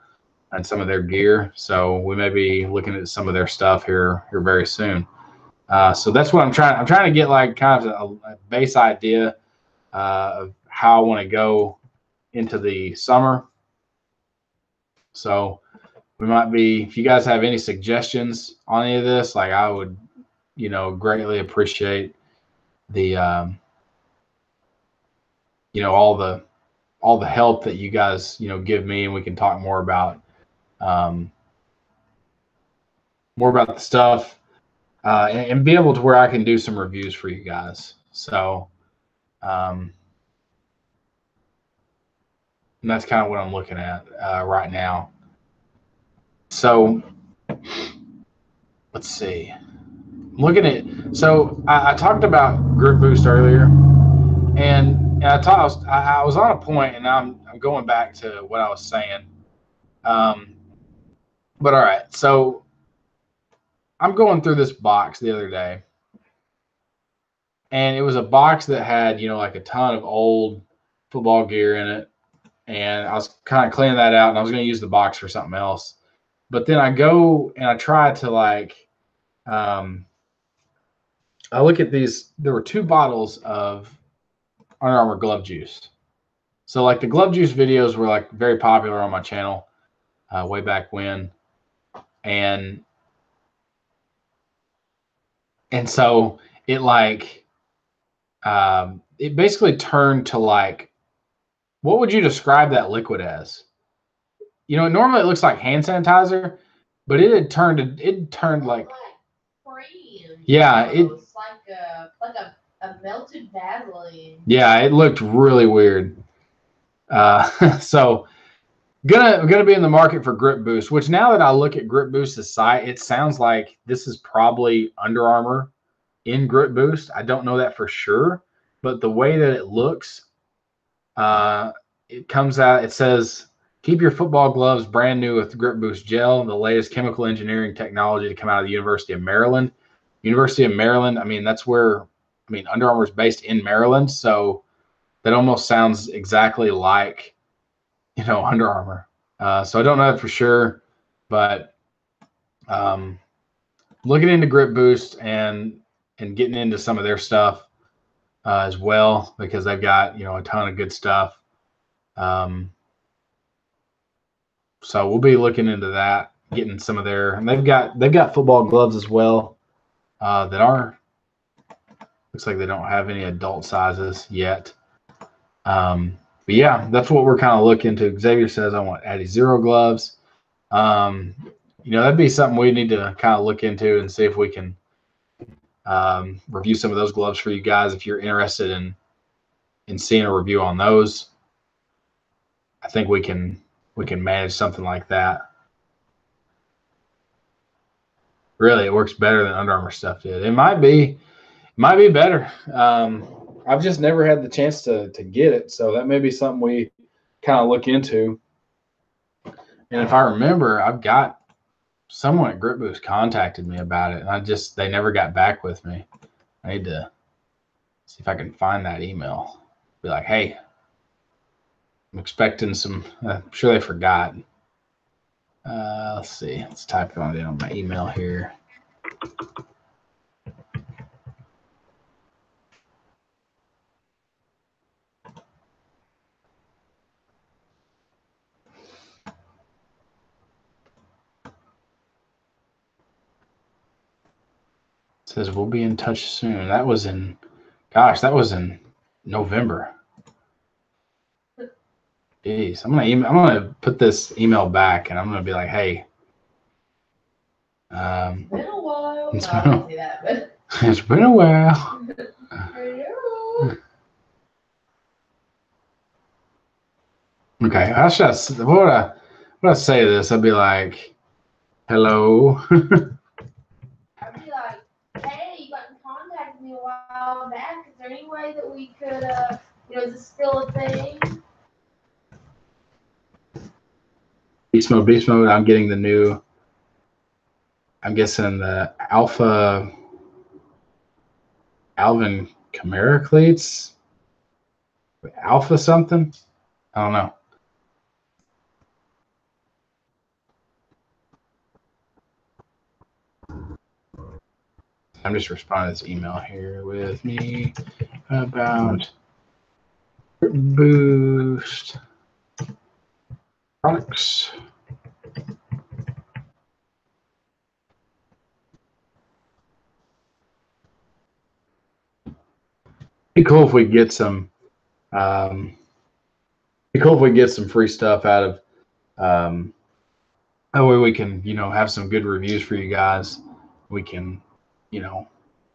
and some of their gear. So we may be looking at some of their stuff here very soon. So that's what I'm trying to get, like kind of a base idea of how I want to go into the summer. So we might be, if you guys have any suggestions on any of this, like I would, greatly appreciate the, all the help that you guys, give me, and we can talk more about the stuff, and be able to where I can do some reviews for you guys. So, and that's kind of what I'm looking at right now. So let's see. I'm looking at, so I talked about Grip Boost earlier, and I was on a point, and I'm going back to what I was saying. But all right, so I'm going through this box the other day, and it was a box that had, like a ton of old football gear in it. And I was kind of cleaning that out, and I was going to use the box for something else. But then I go and I try to I look at these. There were 2 bottles of Under Armour glove juice. So like the glove juice videos were like very popular on my channel way back when. And so it it basically turned to like, what would you describe that liquid as? Normally it looks like hand sanitizer, but it turned like cream. Yeah, it's like a melted Vaseline. Yeah, it looked really weird. So gonna be in the market for Grip Boost, which now that I look at Grip Boost's site, it sounds like this is probably Under Armour in Grip Boost. I don't know that for sure, but the way that it looks, it comes out, it says, keep your football gloves brand new with Grip Boost Gel, the latest chemical engineering technology to come out of the University of Maryland. University of Maryland, I mean, that's where, Under Armour is based in Maryland. So that almost sounds exactly like, Under Armour. So I don't know that for sure, but looking into Grip Boost and getting into some of their stuff as well, because they've got a ton of good stuff. So we'll be looking into that, getting some of their, and they've got football gloves as well that are, looks like they don't have any adult sizes yet. But yeah, that's what we're kind of looking into. Xavier says I want Adizero gloves. That'd be something we need to kind of look into and see if we can review some of those gloves for you guys if you're interested in seeing a review on those. I think we can manage something like that. Really, it works better than Under Armour stuff did. It might be better. I've just never had the chance to get it, so that may be something we kind of look into. And if I remember, I've got someone at Grip Boost contacted me about it, and they never got back with me. I need to see if I can find that email. Be like, hey, I'm expecting some. I'm sure they forgot. Let's see. Let's type it on my email here. It says we'll be in touch soon. That was in November. Jeez, I'm gonna put this email back, and I'm gonna be like, hey. It's been a while. It's No, I didn't say that, but It's been a while. I know. Okay, what would I say to this? I'd be like, hello. I'd be like, hey, you got in contact with me a while back. Is there any way that we could, is this still a thing? Beast mode. I'm getting the new. I'm guessing the Alpha Alvin Kamara cleats. Alpha something. I don't know. I'm just responding to this email here with me about Boost products. Be cool if we get some. Be cool if we get some free stuff out of. That way we can, have some good reviews for you guys. We can,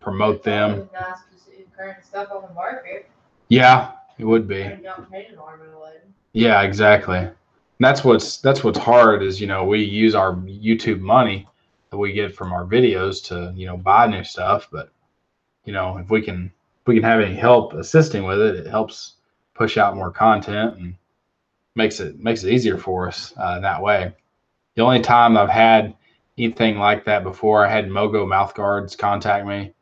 promote them. Nice to see current stuff on the market. Yeah, it would be. Don't pay an arm and a leg. Yeah, exactly. And that's what's hard is, we use our YouTube money that we get from our videos to, buy new stuff. But, if we can have any help assisting with it, it helps push out more content and makes it easier for us that way. The only time I've had anything like that before, I had Mogo Mouth Guards contact me.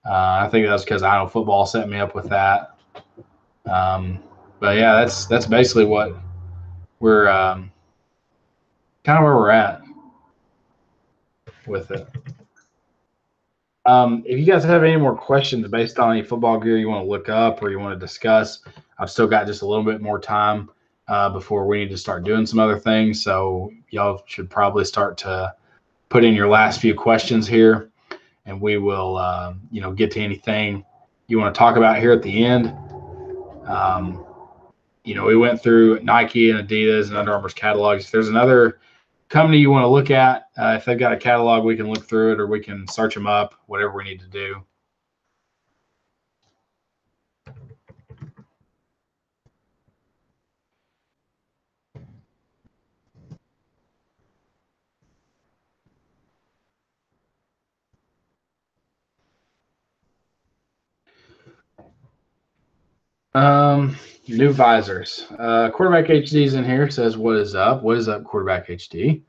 I think that was because I Know Football set me up with that. But yeah, that's basically what we're kind of where we're at with it. If you guys have any more questions based on any football gear you want to look up or you want to discuss, I've still got just a little bit more time before we need to start doing some other things. So y'all should probably start to put in your last few questions here, and we will, get to anything you want to talk about here at the end. We went through Nike and Adidas and Under Armour's catalogs. If there's another company you want to look at, if they've got a catalog, we can look through it or we can search them up, whatever we need to do. New visors. Quarterback HD's in here, says, what is up? What is up, Quarterback HD?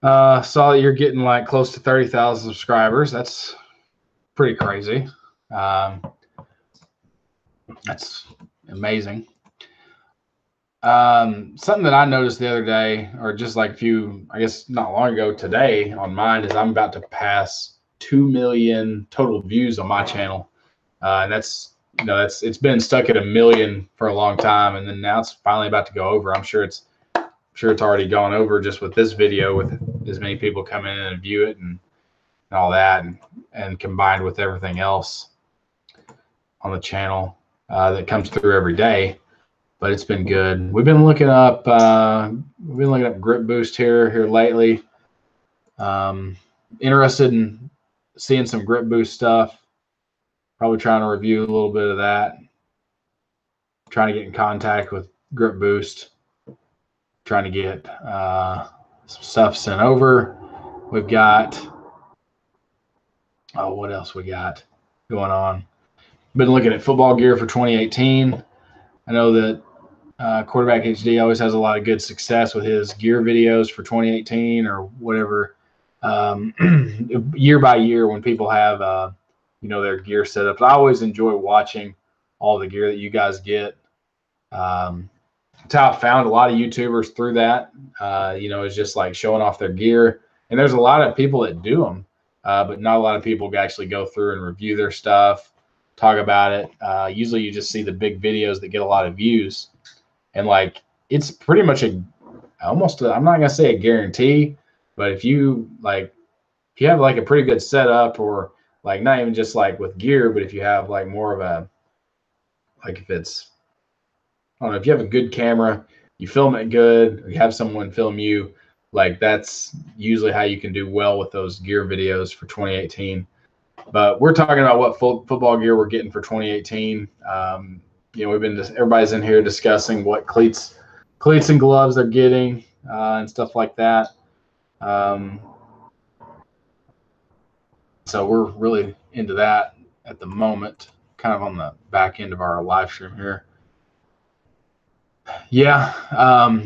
Saw that you're getting like close to 30,000 subscribers. That's pretty crazy. That's amazing. Something that I noticed the other day, or just like I guess not long ago today on mine, is I'm about to pass 2 million total views on my channel. And it's been stuck at 1 million for a long time. And then now it's finally about to go over. I'm sure it's already gone over just with this video, with as many people come in and view it and all that, and combined with everything else on the channel that comes through every day. But it's been good. We've been looking up Grip Boost here lately. Interested in seeing some Grip Boost stuff. Probably trying to review a little bit of that. Trying to get in contact with Grip Boost. Trying to get some stuff sent over. We've got, what else we got going on? Been looking at football gear for 2018. I know that Quarterback HD always has a lot of good success with his gear videos for 2018 or whatever. Year by year, when people have their gear set up, I always enjoy watching all the gear that you guys get. That's how I found a lot of YouTubers through that. It's just like showing off their gear, and there's a lot of people that do them, but not a lot of people actually go through and review their stuff, talk about it. Usually, you just see the big videos that get a lot of views. And like, it's pretty much I'm not gonna say a guarantee, but if you have like a pretty good setup, or like not even just like with gear, but if you have like more of a, like if it's, I don't know, if you have a good camera, you film it good, or you have someone film you, like that's usually how you can do well with those gear videos for 2018. But we're talking about what football gear we're getting for 2018. Everybody's in here discussing what cleats and gloves they're getting and stuff like that. So we're really into that at the moment, kind of on the back end of our live stream here. Yeah,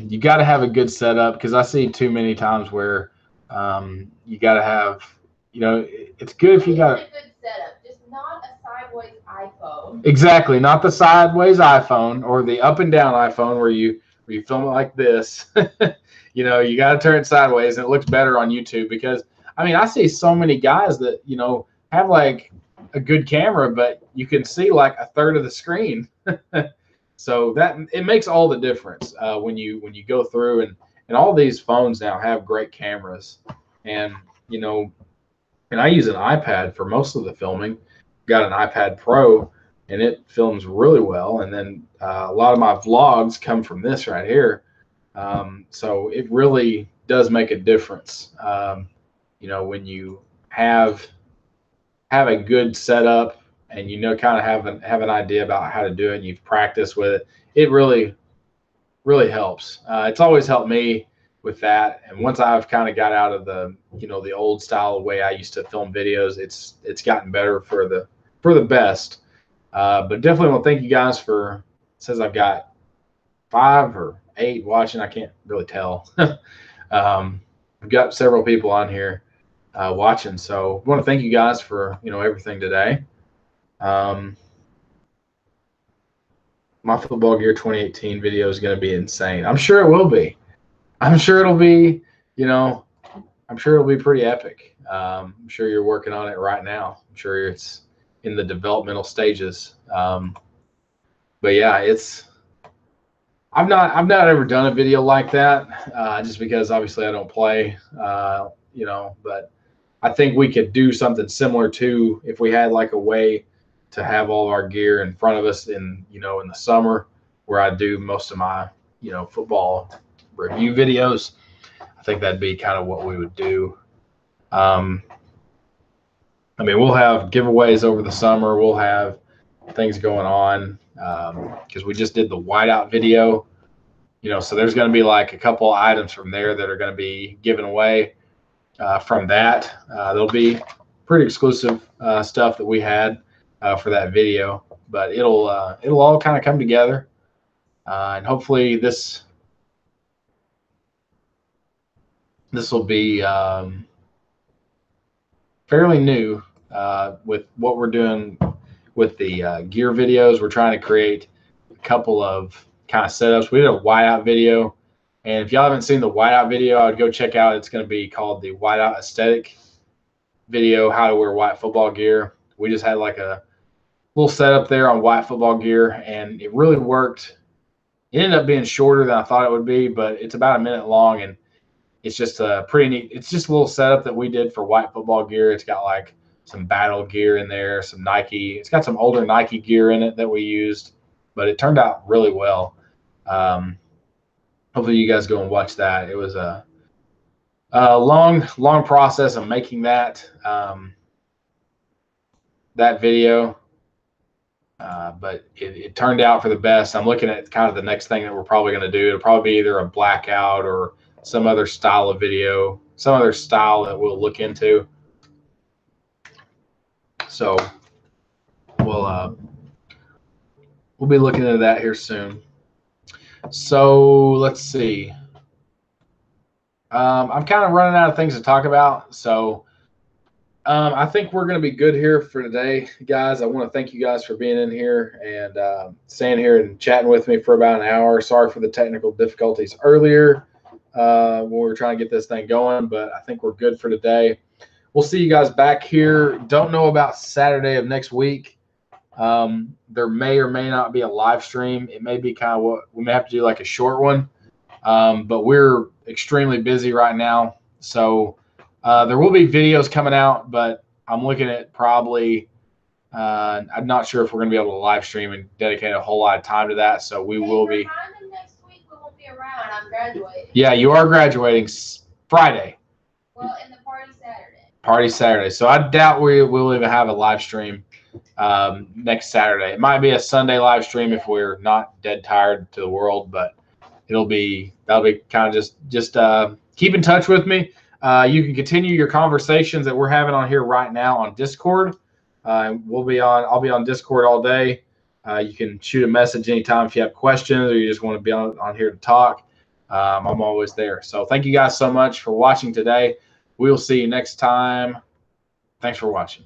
you got to have a good setup, because I see too many times where you got to have, it's good if you got a good setup, just not a sideways iPhone. Exactly, not the sideways iPhone or the up and down iPhone where you film it like this. You got to turn it sideways, and it looks better on YouTube, because I see so many guys that have like a good camera, but you can see like a third of the screen. So that it makes all the difference when you go through, and all these phones now have great cameras, and and I use an iPad for most of the filming. Got an iPad Pro, and it films really well. And then a lot of my vlogs come from this right here. So it really does make a difference. When you have a good setup, and kind of have an idea about how to do it, and you've practiced with it, it really helps. It's always helped me with that. And once I've kind of got out of the the old style way I used to film videos, it's gotten better for the best. But definitely want to thank you guys for, it says I've got 5 or 8 watching. I can't really tell. I've got several people on here watching, so I want to thank you guys for everything today. My football gear 2018 video is going to be insane. I'm sure it will be. I'm sure it'll be, I'm sure it'll be pretty epic. I'm sure you're working on it right now. I'm sure it's in the developmental stages. But yeah, I've not ever done a video like that, just because obviously I don't play, but I think we could do something similar to, if we had like a way to have all of our gear in front of us in the summer, where I do most of my football review videos. I think that'd be kind of what we would do. We'll have giveaways over the summer. We'll have things going on, because we just did the whiteout video, so there's going to be like a couple items from there that are going to be given away from that. There'll be pretty exclusive stuff that we had for that video, but it'll all kind of come together, and hopefully this will be fairly new with what we're doing with the gear videos. We're trying to create a couple of kind of setups. We did a whiteout video, and if y'all haven't seen the whiteout video, I would go check out. It's going to be called the Whiteout Aesthetic video, how to wear white football gear. We just had like a little setup there on white football gear, and it really worked. It ended up being shorter than I thought it would be, but it's about a minute long, and it's just a pretty neat. It's just a little setup that we did for white football gear. It's got like some battle gear in there, some Nike. It's got some older Nike gear in it that we used, but it turned out really well. Hopefully you guys go and watch that. It was a long process of making that that video, but it turned out for the best. I'm looking at kind of the next thing that we're probably going to do. It'll probably be either a blackout or some other style of video, some other style that we'll look into. So we'll be looking into that here soon. So let's see. I'm kind of running out of things to talk about, so I think we're going to be good here for today, guys. I want to thank you guys for being in here and staying here and chatting with me for about an hour. Sorry for the technical difficulties earlier when we were trying to get this thing going, but I think we're good for today. We'll see you guys back here. Don't know about Saturday of next week. There may or may not be a live stream. It may be kind of what we may have to do, like a short one, but we're extremely busy right now. So there will be videos coming out, but I'm looking at probably I'm not sure if we're going to be able to live stream and dedicate a whole lot of time to that. So we will be. Next week we won't be around. I'm graduating. Yeah, you are graduating Friday. Well, and the party Saturday. Party Saturday. So I doubt we will even have a live stream next Saturday. It might be a Sunday live stream if we're not dead tired to the world, but that'll be kind of just keep in touch with me. You can continue your conversations that we're having on here right now on Discord. I'll be on Discord all day. You can shoot a message anytime if you have questions or you just want to be on here to talk. I'm always there. So thank you guys so much for watching today. We'll see you next time. Thanks for watching.